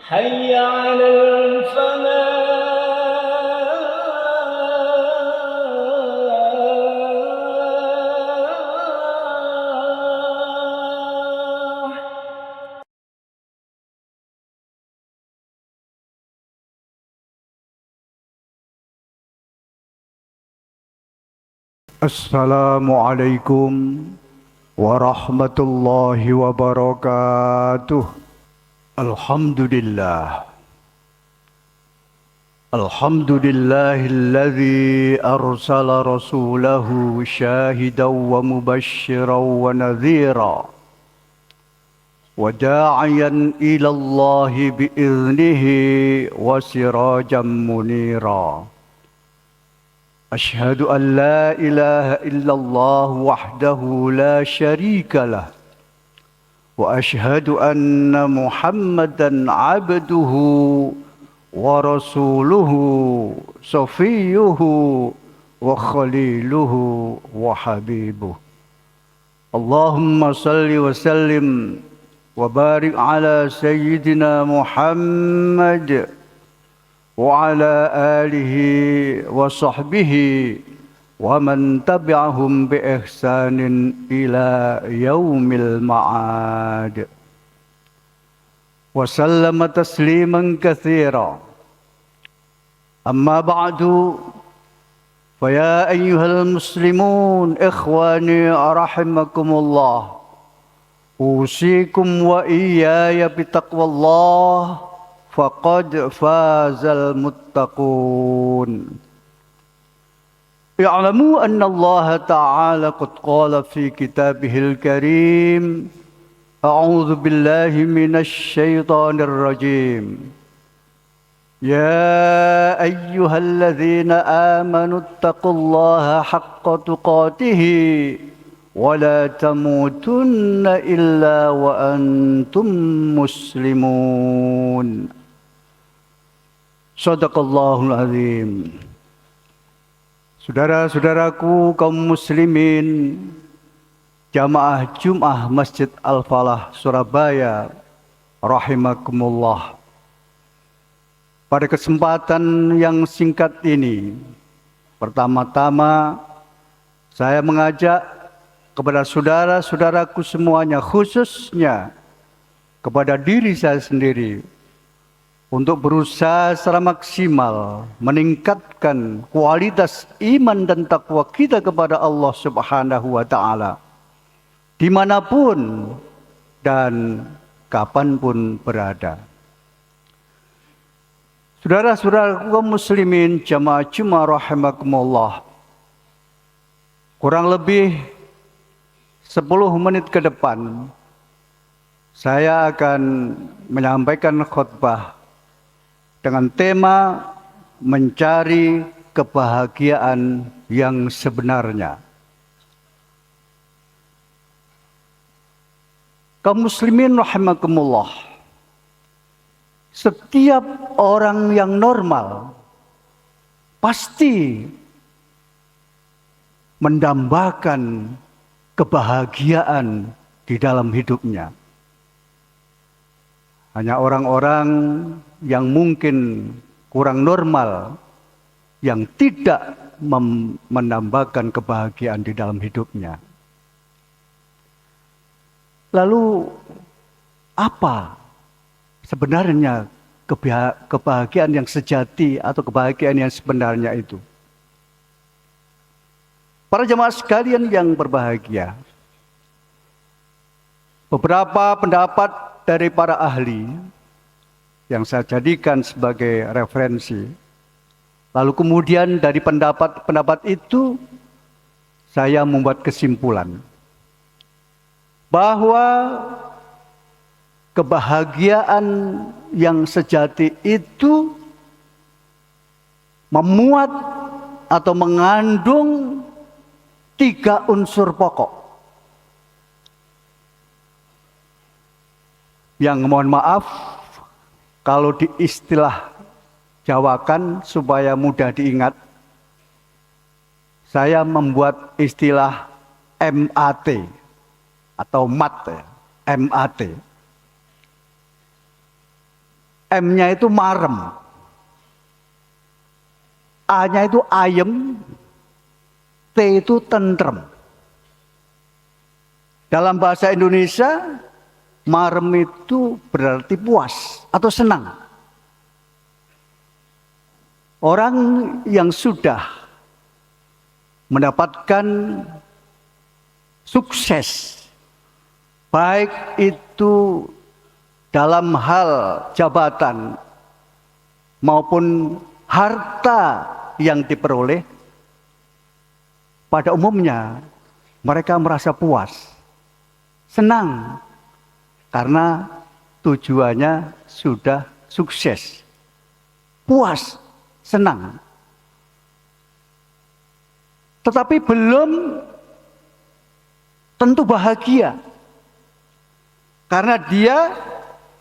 حي على الفلاح. Assalamualaikum warahmatullahi wabarakatuh. Alhamdulillah. Alhamdulillahilladzi arsala rasulahu syahidan wa mubasysyiran wa nadhira wa da'iyan ila Allahi bi'iznihi wa sirajan munira. أشهد أن لا إله إلا الله وحده لا شريك له وأشهد أن محمدا عبده ورسوله صفيه وخليله وحبيبه. اللهم صل وسلم وبارك على سيدنا محمد وعلى آله وصحبه ومن تبعهم بإحسان إلى يوم المعاد وسلم تسليما كثيرا. أما بعد، فيا أيها المسلمون إخواني رحمكم الله، أوصيكم وإياي بتقوى الله فقد فاز المتقون. اعلموا أن الله تعالى قد قال في كتابه الكريم: أعوذ بالله من الشيطان الرجيم، يا أيها الذين آمنوا اتقوا الله حق تقاته ولا تموتن إلا وأنتم مسلمون. Shadaqallahul azim. Saudara-saudaraku kaum muslimin, jamaah Jum'ah Masjid Al-Falah Surabaya rahimakumullah. Pada kesempatan yang singkat ini, pertama-tama saya mengajak kepada saudara-saudaraku semuanya, khususnya kepada diri saya sendiri, untuk berusaha secara maksimal meningkatkan kualitas iman dan takwa kita kepada Allah Subhanahu wa Ta'ala, dimanapun dan kapanpun berada. Saudara-saudaraku kaum muslimin, jamaah Jumat rahimakumullah, kurang lebih 10 menit ke depan saya akan menyampaikan khutbah dengan tema mencari kebahagiaan yang sebenarnya. Kaum muslimin rahimakumullah, setiap orang yang normal pasti mendambakan kebahagiaan di dalam hidupnya. Hanya orang-orang yang mungkin kurang normal yang tidak menambahkan kebahagiaan di dalam hidupnya. Lalu apa sebenarnya kebahagiaan yang sejati atau kebahagiaan yang sebenarnya itu? Para jemaah sekalian yang berbahagia, beberapa pendapat dari para ahli yang saya jadikan sebagai referensi. Lalu kemudian dari pendapat itu saya membuat kesimpulan bahwa kebahagiaan yang sejati itu memuat atau mengandung 3 unsur pokok. Yang mohon maaf kalau diistilah Jawakan supaya mudah diingat, saya membuat istilah MAT atau MAT ya. MAT. M-nya itu marem. A-nya itu ayem. T itu tentrem. Dalam bahasa Indonesia, marem itu berarti puas atau senang. Orang yang sudah mendapatkan sukses, baik itu dalam hal jabatan maupun harta yang diperoleh, pada umumnya mereka merasa puas, senang, karena tujuannya sudah sukses, puas, senang. Tetapi belum tentu bahagia, karena dia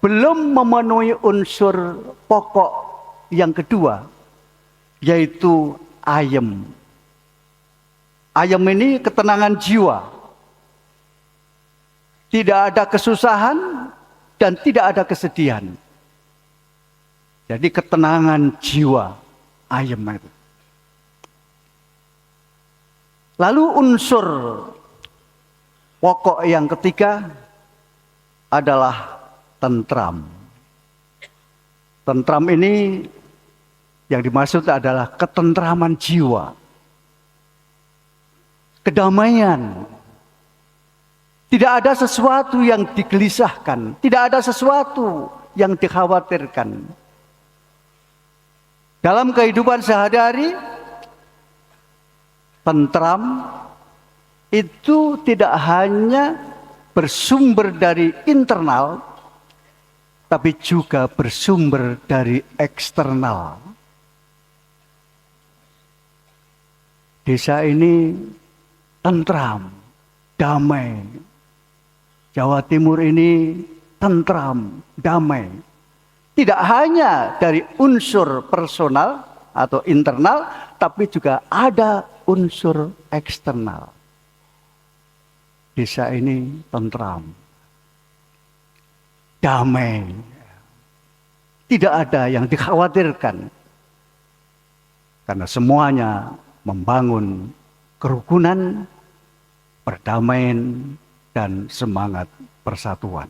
belum memenuhi unsur pokok yang kedua, yaitu ayem. Ayem ini ketenangan jiwa. Tidak ada kesusahan dan tidak ada kesedihan. Jadi ketenangan jiwa, ayem itu. Lalu unsur pokok yang ketiga adalah tentram. Tentram ini yang dimaksud adalah ketentraman jiwa, kedamaian. Tidak ada sesuatu yang digelisahkan, tidak ada sesuatu yang dikhawatirkan. Dalam kehidupan sehari-hari, tentram itu tidak hanya bersumber dari internal, tapi juga bersumber dari eksternal. Desa ini tentram, damai. Jawa Timur ini tentram, damai. Tidak hanya dari unsur personal atau internal, tapi juga ada unsur eksternal. Desa ini tentram, damai. Tidak ada yang dikhawatirkan. Karena semuanya membangun kerukunan, perdamaian, dan semangat persatuan.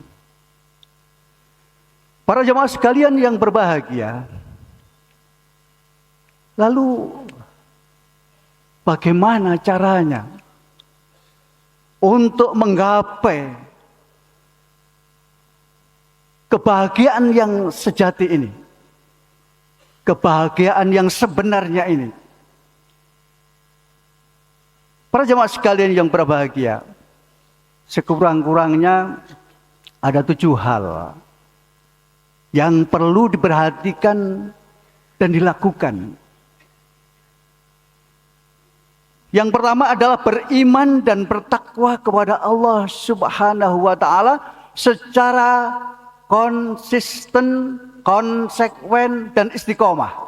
Para jemaah sekalian yang berbahagia, lalu bagaimana caranya untuk menggapai kebahagiaan yang sejati ini, kebahagiaan yang sebenarnya ini? Para jemaah sekalian yang berbahagia, sekurang-kurangnya ada 7 hal yang perlu diperhatikan dan dilakukan. Yang pertama adalah beriman dan bertakwa kepada Allah Subhanahu wa Ta'ala secara konsisten, konsekuen, dan istiqomah.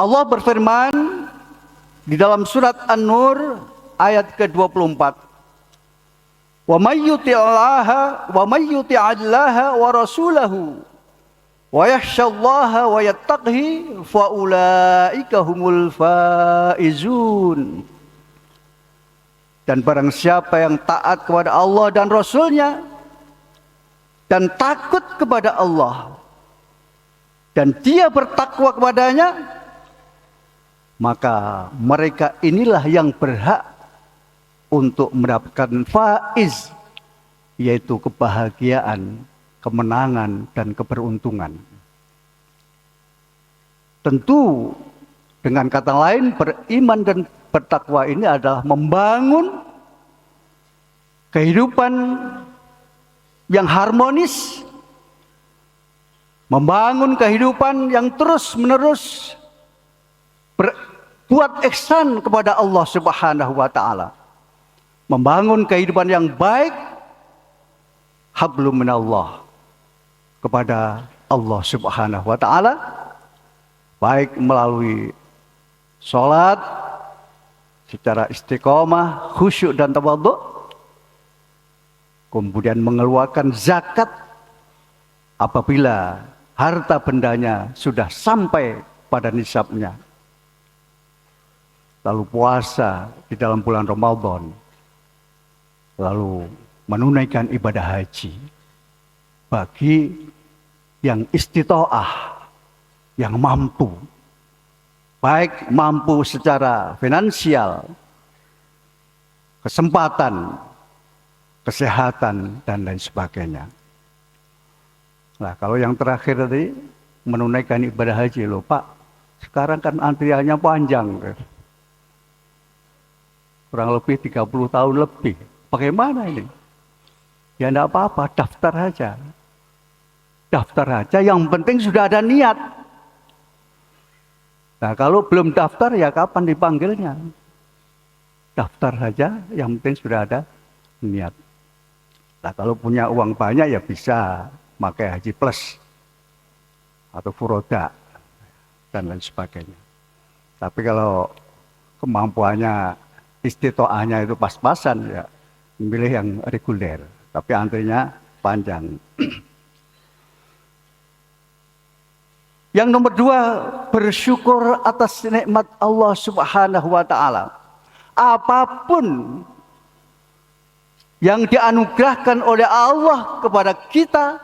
Allah berfirman di dalam surat An-Nur ayat ke-24. Wa may yuti'allaha wa rasulahu wa yakhshallaha wa yattaqhi fa ulaika humul faizun. Dan barang siapa yang taat kepada Allah dan Rasulnya dan takut kepada Allah dan dia bertakwa kepadanya, maka mereka inilah yang berhak untuk mendapatkan faiz, yaitu kebahagiaan, kemenangan, dan keberuntungan. Tentu dengan kata lain, beriman dan bertakwa ini adalah membangun kehidupan yang harmonis, membangun kehidupan yang terus-menerus berbuat ihsan kepada Allah Subhanahu wa Ta'ala, membangun kehidupan yang baik, hablum minallah, kepada Allah Subhanahu wa Ta'ala, baik melalui sholat secara istiqomah, khusyuk dan tawadhu, kemudian mengeluarkan zakat apabila harta bendanya sudah sampai pada nisabnya. Lalu puasa di dalam bulan Ramadan. Lalu menunaikan ibadah haji bagi yang istitoah, yang mampu. Baik mampu secara finansial, kesempatan, kesehatan, dan lain sebagainya. Nah, kalau yang terakhir tadi menunaikan ibadah haji, loh Pak, sekarang kan antriannya panjang. Kurang lebih 30 tahun lebih. Bagaimana ini? Ya enggak apa-apa, daftar aja. Daftar aja, yang penting sudah ada niat. Nah, kalau belum daftar ya kapan dipanggilnya? Daftar saja, yang penting sudah ada niat. Nah, kalau punya uang banyak ya bisa pakai haji plus atau furoda dan lain sebagainya. Tapi kalau kemampuannya istitoahnya itu pas-pasan ya memilih yang reguler. Tapi antrinya panjang. Yang nomor 2, bersyukur atas nikmat Allah Subhanahu wa Ta'ala. Apapun yang dianugerahkan oleh Allah kepada kita,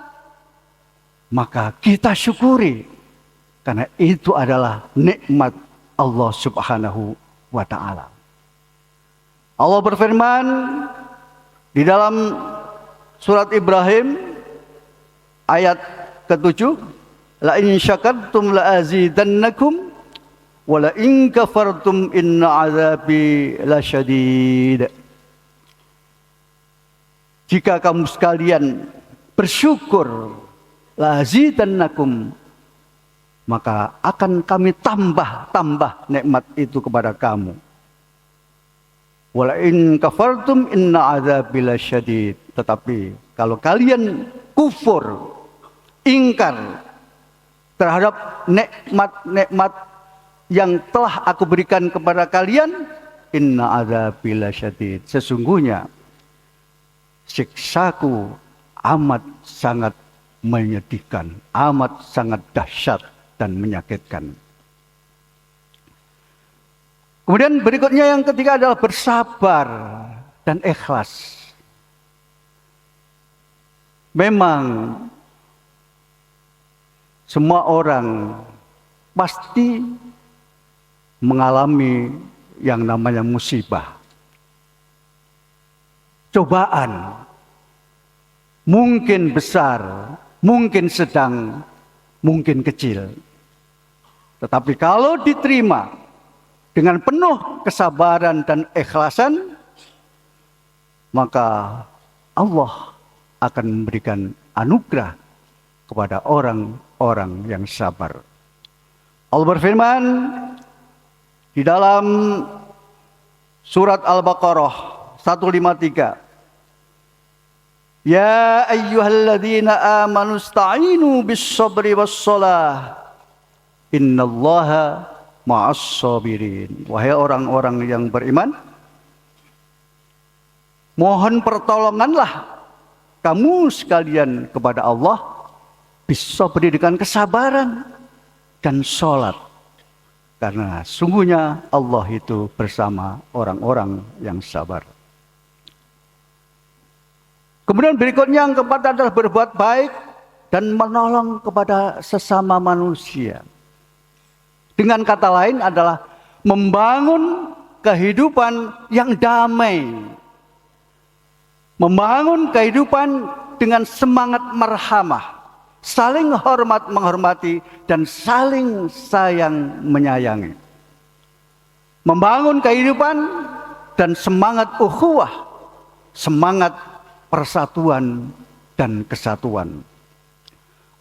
maka kita syukuri, karena itu adalah nikmat Allah Subhanahu wa Ta'ala. Allah berfirman di dalam surat Ibrahim ayat ke-7, la in syakartum la azidannakum wa la in kafartum inna azabi lasyadid. Jika kamu sekalian bersyukur, la azidannakum, maka akan kami tambah nikmat itu kepada kamu. Wa la in kafartum inna azabi lasyadid. Tetapi kalau kalian kufur, ingkar terhadap nikmat-nikmat yang telah aku berikan kepada kalian, inna azabi lasyadid, sesungguhnya siksaku amat sangat menyedihkan, amat sangat dahsyat dan menyakitkan. Kemudian berikutnya yang ketiga adalah bersabar dan ikhlas. Memang semua orang pasti mengalami yang namanya musibah, cobaan, mungkin besar, mungkin sedang, mungkin kecil. Tetapi kalau diterima dengan penuh kesabaran dan ikhlasan, maka Allah akan memberikan anugerah kepada orang-orang yang sabar. Allah berfirman di dalam surat Al-Baqarah 153, ya ayyuhalladzina amanu ista'inu bis-sabri was-shalah innallaha ma'as-sabirin. Wahai orang-orang yang beriman, mohon pertolonganlah kamu sekalian kepada Allah, bisabri, dengan kesabaran dan sholat, karena sungguhnya Allah itu bersama orang-orang yang sabar. Kemudian berikutnya yang keempat adalah berbuat baik dan menolong kepada sesama manusia. Dengan kata lain adalah membangun kehidupan yang damai, membangun kehidupan dengan semangat marhamah, saling hormat menghormati dan saling sayang menyayangi. Membangun kehidupan dan semangat ukhuwah, semangat persatuan dan kesatuan.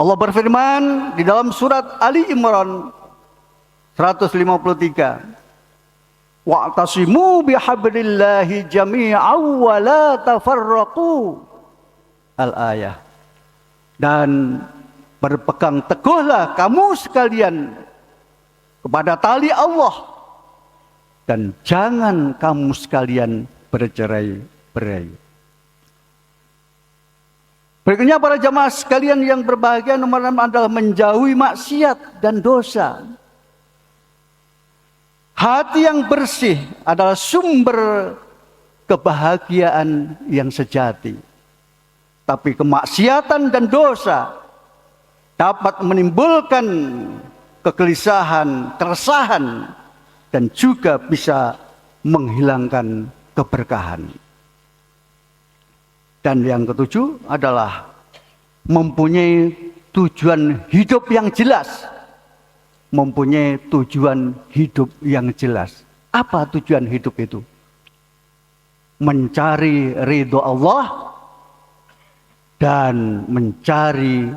Allah berfirman di dalam surat Ali Imran 153, wa'tasimu bihablillahi jami'an wa la tafarraqu, al-ayah. Dan berpegang teguhlah kamu sekalian kepada tali Allah, dan jangan kamu sekalian bercerai-berai. Berikutnya para jamaah sekalian yang berbahagia, nomor 6 adalah menjauhi maksiat dan dosa. Hati yang bersih adalah sumber kebahagiaan yang sejati. Tapi kemaksiatan dan dosa dapat menimbulkan kegelisahan, keresahan, dan juga bisa menghilangkan keberkahan. Dan yang ketujuh adalah mempunyai tujuan hidup yang jelas. Mempunyai tujuan hidup yang jelas. Apa tujuan hidup itu? Mencari ridho Allah dan mencari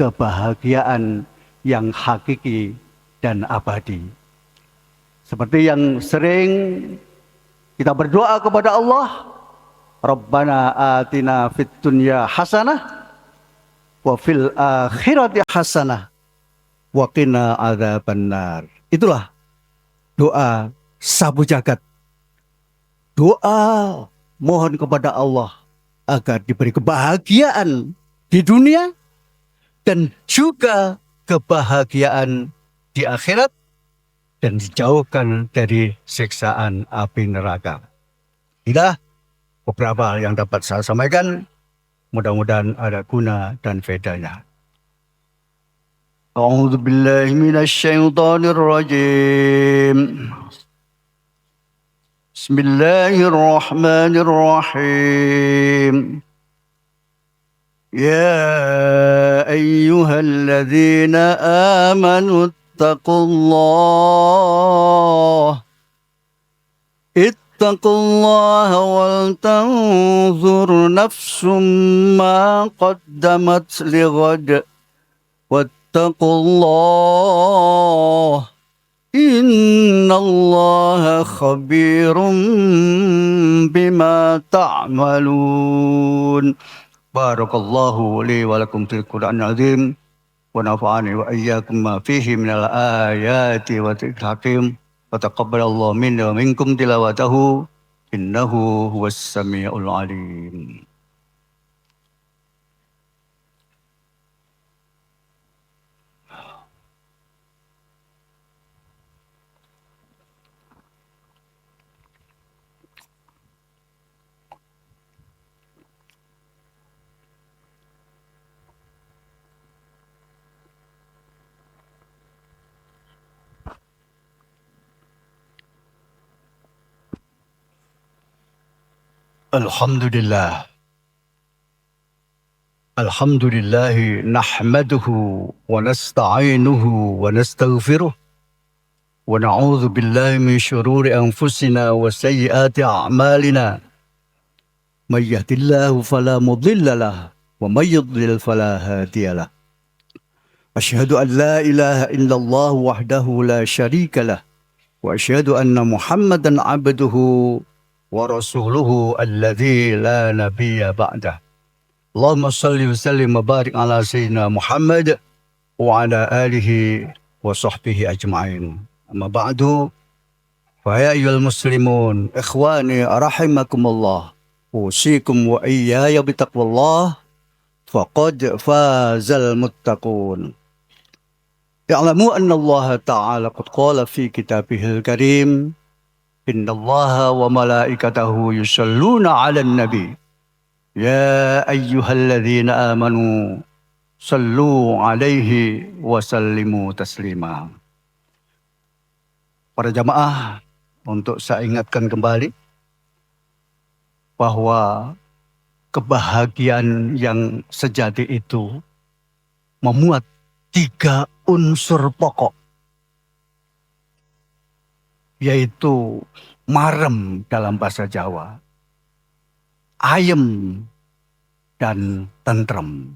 kebahagiaan yang hakiki dan abadi. Seperti yang sering kita berdoa kepada Allah, Rabbana atina fid dunya hasanah wa fil akhirati hasanah wa qina adzabannar. Itulah doa sabu jagat. Doa mohon kepada Allah agar diberi kebahagiaan di dunia dan juga kebahagiaan di akhirat dan dijauhkan dari siksaan api neraka. Inilah beberapa hal yang dapat saya sampaikan. Mudah-mudahan ada guna dan faedahnya. A'udzu billahi minasyaitonir rajim. Bismillahirrahmanirrahim. Ya ayyuhalladzina amanu ittaqullah. اتقوا الله ولتنظر نفس ما قدمت لغد واتقوا الله إن الله خبير بما تعملون. بارك الله لي ولكم في القرآن العظيم ونفعني وإياكم ما فيه من الآيات والذكر الحكيم. وتقبل الله منا ومنكم تلاوته إنه هو السميع العليم. Alhamdulillah. Alhamdulillah nahmaduhu wa nasta'inuhu wa nastaghfiruh wa na'udzu billahi min syururi anfusina wa sayyiati a'malina. May yahdihillahu fala mudilla lahu wa may yudlil fala hadiya lahu. Asyhadu an la ilaha illallah wahdahu la syarika lah wa asyhadu anna Muhammadan abduhu wa rasuluhu alladzi la nabiyya ba'dah. Allahumma salli wa sallim wa barik ala sayyidina Muhammad wa ala alihi wa sahbihi ajma'in. Amma ba'du, fa ya ayyuhal muslimun, ikhwani rahimakumullah, usikum wa iyaya bitaqwallah, faqad fazal muttaqun. Ya'lamu anna Allah ta'ala qad qala fi kitabihil karim, Inna Allah wa malaikatahu yusalluna 'alan nabi. Ya ayyuhalladzina amanu sallu 'alaihi wa sallimu taslima. Para jamaah, untuk saya ingatkan kembali bahwa kebahagiaan yang sejati itu memuat 3 unsur pokok, yaitu marem dalam bahasa Jawa, ayem dan tentrem.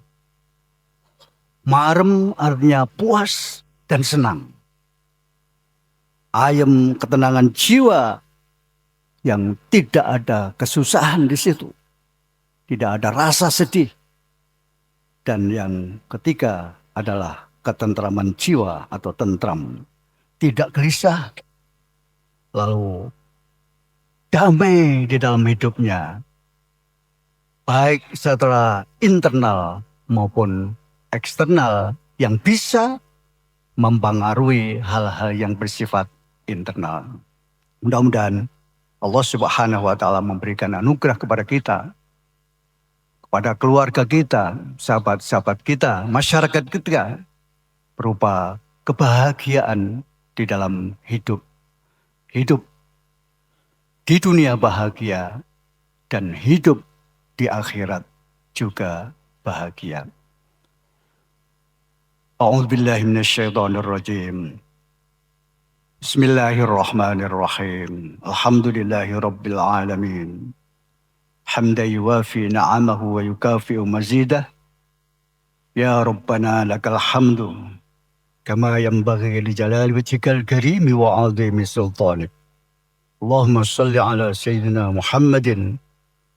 Marem artinya puas dan senang. Ayem ketenangan jiwa yang tidak ada kesusahan di situ, tidak ada rasa sedih. Dan yang ketiga adalah ketentraman jiwa atau tentram, tidak gelisah, lalu damai di dalam hidupnya, baik secara internal maupun eksternal yang bisa mempengaruhi hal-hal yang bersifat internal. Mudah-mudahan Allah Subhanahu wa Ta'ala memberikan anugerah kepada kita, kepada keluarga kita, sahabat-sahabat kita, masyarakat kita, berupa kebahagiaan di dalam hidup. Hidup di dunia bahagia dan hidup di akhirat juga bahagia. A'udzubillahi minasyaitonirrajim. Bismillahirrahmanirrahim. Alhamdulillahi rabbil alamin. Hamdan yuwafi na'amahu wa yukafi'u mazidah. Ya Rabbana lakal hamdu kama yanbaghi li jalali wajhikal karimi wa 'azimi sultanik. Allahumma salli ala sayyidina Muhammadin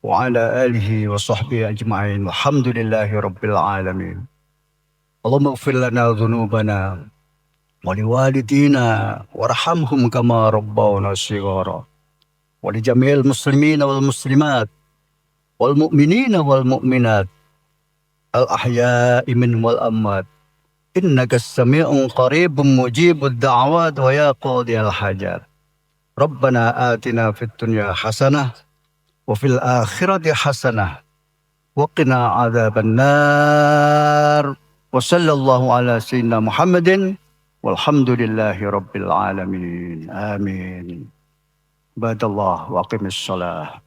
wa ala alihi wa sahbihi ajma'in. Alhamdulillahi rabbil alamin. Allahumma ighfir lana dhunubana wa liwalidina warhamhum kama rabbawna shighara wa li jami'il muslimina wal muslimat wal mu'minina wal mu'minat al ahya'i minhum wal amwat innaka as-sami'un qaribun mujibud da'awat wa ya qadiyal hajat. Rabbana atina fid dunya hasanah wa fil akhirati hasanah wa qina adzaban nar. Wa sallallahu ala sayyidina Muhammadin walhamdulillahi rabbil alamin. Amin. Ibadallah wa aqimis shalah.